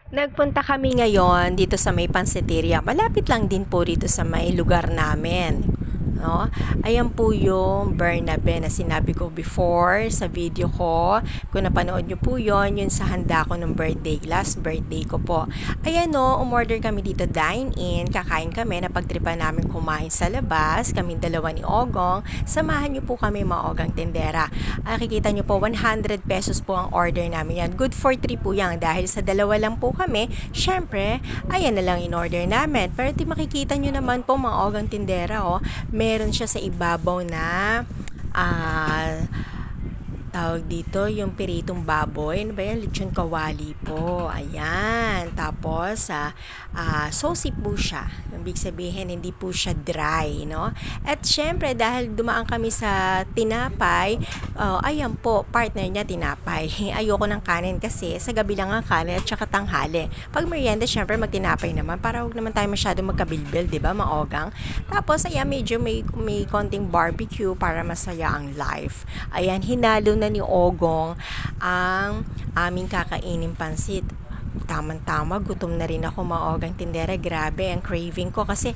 Nagpunta kami ngayon dito sa may Pansiteria. Malapit lang din po dito sa may lugar namin. No? Ayan po yung Bernabe na sinabi ko before sa video ko. Kung napanood nyo po yun sa handa ko ng birthday, last birthday ko po. Ayan no, umorder kami dito dine-in, kakain kami, napagtripan namin kumain sa labas, kaming dalawa ni Ogong. Samahan nyo po kami mga Ogang Tindera. Nakikita nyo po, 100 pesos po ang order namin yan. Good for 3 po yan dahil sa dalawa lang po kami. Syempre, ayan na lang in order namin. Pero makikita nyo naman po mga Ogang Tindera, oh, meron siya sa ibabaw na tawag dito, yung piritong baboy. Ano ba yan? Lechon kawali po. Ayan. Tapos, saucy po siya. Ibig sabihin, hindi po siya dry, no? At syempre, dahil dumaan kami sa tinapay, ayan po, partner niya tinapay. Ayoko ng kanin kasi sa gabi lang ang kanin at saka tanghali. Pag merienda, syempre, magtinapay naman para huwag naman tayo masyado magkabilbil, di ba, maogang? Tapos, ayan, medyo may konting barbecue para masaya ang life. Ayan, hinalo na ni Ogong ang aming kakainin pansit. Tamang-tama, gutom na rin ako mga Ogang Tindera. Grabe, ang craving ko kasi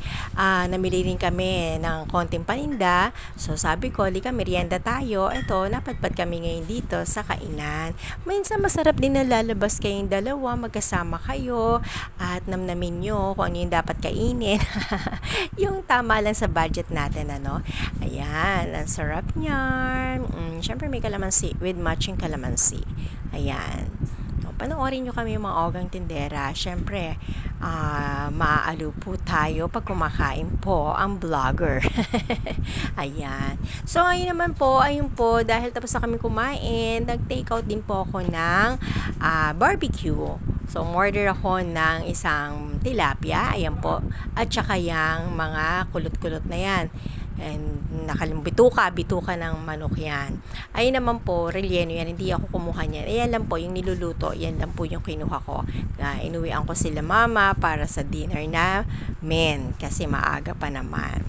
namili rin kami ng konting paninda. So sabi ko, lika merienda tayo. Ito, napadpad kami ngayon dito sa kainan. Minsan masarap din na lalabas kayong dalawa, magkasama kayo at namnamin nyo kung ano yung dapat kainin. Yung tama lang sa budget natin, ano. Ayan, ang sarap niyan. Syempre may kalamansi with matching kalamansi. Ayan. Panoorin nyo kami mga Ogang Tindera. Syempre, maaalo po tayo pag kumakain po ang vlogger. Ayan. So, ayun naman po, ayun po, dahil tapos na kami kumain, nag-take out din po ako ng barbecue. So, order ako ng isang tilapia, ayan po, at saka yung mga kulot-kulot na yan. And bituka ng manok yan. Ayun naman po, relleno yan, hindi ako kumuha niyan. Ayan lang po, yung niluluto, yan lang po yung kinuha ko. Inuwian ko sila mama para sa dinner na kasi maaga pa naman.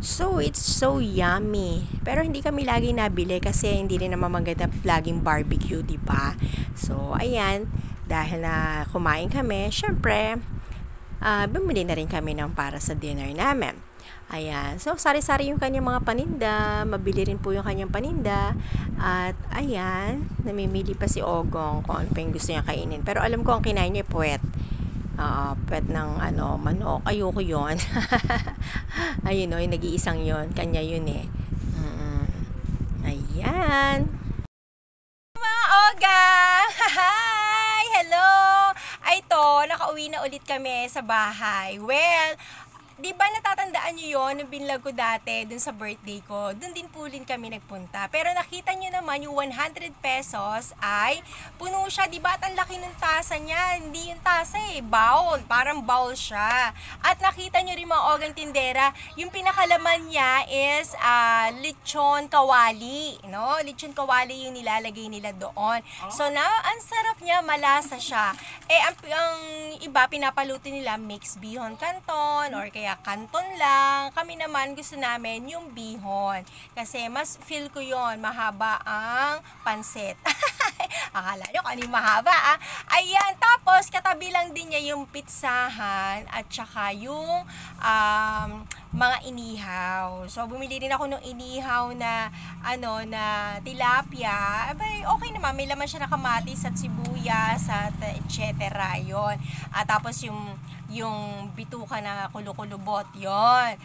So, it's so yummy. Pero hindi kami lagi nabili kasi hindi rin naman maganda laging barbecue, diba? So, ayan, dahil na kumain kami, syempre, bumili na rin kami ng para sa dinner namin. Ayan. So, sari-sari yung kanyang mga paninda. Mabili rin po yung kanyang paninda. At, ayan, namimili pa si Ogong kung ano pa yung gusto niya kainin. Pero alam ko ang kinain niya puwet. Puwet ng manok. Ayoko yun. Ayun, yung nag-iisang yun. Kanya yun eh. Ayan. Mga Ogang! Hi! Hello! Ay to, nakauwi na ulit kami sa bahay. Well, di ba natatandaan nyo yun, nung binlog ko dati, dun sa birthday ko, dun din po rin kami nagpunta. Pero nakita nyo naman, yung 100 pesos ay puno siya, di ba? At ang laki ng tasa niya. Hindi yung tasa bowl. Parang bowl siya. At nakita nyo rin mga Ogang Tindera, yung pinakalaman niya is lechon kawali. No? Lechon kawali yung nilalagay nila doon. So na, ang sarap niya, malasa siya. Ang iba, pinapaluto nila mixed bihon canton or kaya kanton lang. Kami naman gusto namin yung bihon. Kasi mas feel ko yon mahaba ang pansit. Akala nyo kung ano yung mahaba Ayan, tapos katabi lang din niya yung pizzahan at saka yung mga inihaw. So bumili rin ako ng inihaw na na tilapia. Abay, okay naman, may laman siya na kamatis at sibuyas at etc. Yon. Tapos yung bituka na kulukulubot, yon.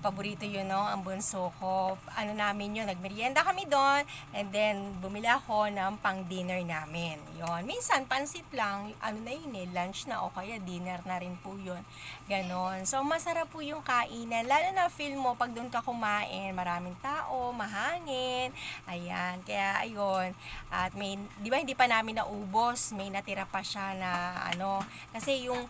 Paborito yun, no? Ang bunso ko. Namin yun, nagmerienda kami doon, and then bumili ako ng pang dinner namin. Yon. Minsan, pansit lang, na yun lunch na o kaya dinner na rin po yun. Ganon. So, masarap po yung kainan. Lalo na feel mo, pag doon ka kumain, maraming tao, mahangin. Ayan. Kaya, ayun. At di ba, hindi pa namin naubos. May natira pa siya na, kasi yung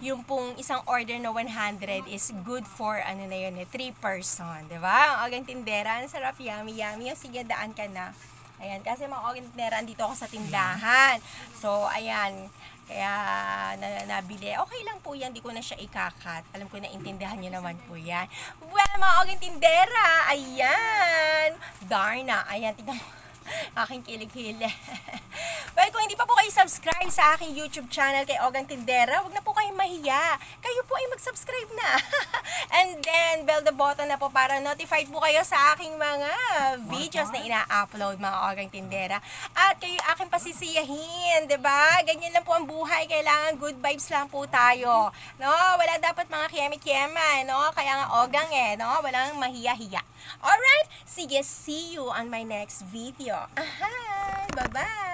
yung pong isang order na 100 is good for 3 person, di ba? Ang Ogang Tindera, ang sarap, yummy. Sige, daan ka na. Ayan, kasi mga Ogang Tindera, andito ako sa tindahan. So, ayan, kaya nabili. Okay lang po yan, di ko na siya ikakat. Alam ko na intindihan nyo naman po yan. Well, mga Ogang Tindera, ayan. Darna, ayan, tignan mo. Aking kilig-hili. Well, kung hindi pa po kayo subscribe sa aking YouTube channel kay Ogang Tindera, wag na po kayong mahiya. Kayo po ay mag-subscribe na. And then, bell the button na po para notified po kayo sa aking mga videos na ina-upload, mga Ogang Tindera. At kayo aking pasisiyahin, 'di ba? Ganyan lang po ang buhay, kailangan good vibes lang po tayo. No, wala dapat mga kiyeme-kiyema, no? Kaya nga Ogang no? Walang mahiya-hiya. Alright, sige, see you on my next video. Aha, bye-bye!